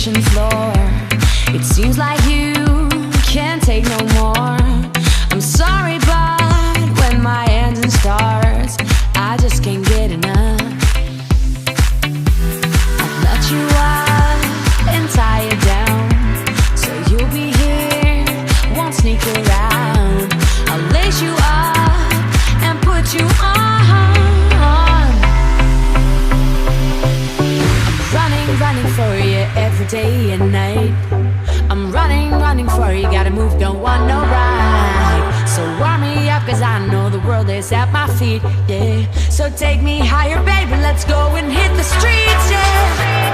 kitchen floor. It seems like you can't take no more. I'm sorry, but when my engine starts, I just can't get enough. I'll let you up and tie it down, so you'll be here, won't sneak around. I'll lace you up and put you on. I'm running for you every day and night. I'm running for you, gotta move, don't want no ride. So warm me up, cause I know the world is at my feet, yeah. So take me higher, baby, let's go and hit the streets, yeah.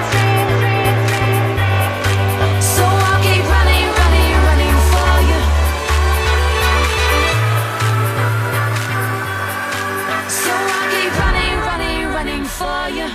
So I'll keep running for you. So I'll keep running for you.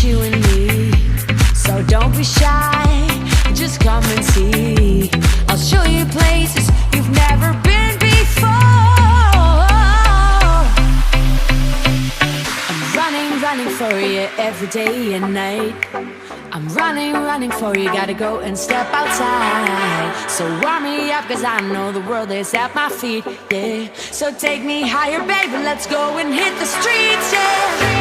You and me, so don't be shy, just come and see. I'll show you places you've never been before. I'm running for you every day and night. I'm running for you, gotta go and step outside. So warm me up, cause I know the world is at my feet, yeah. So take me higher, baby, let's go and hit the streets, yeah.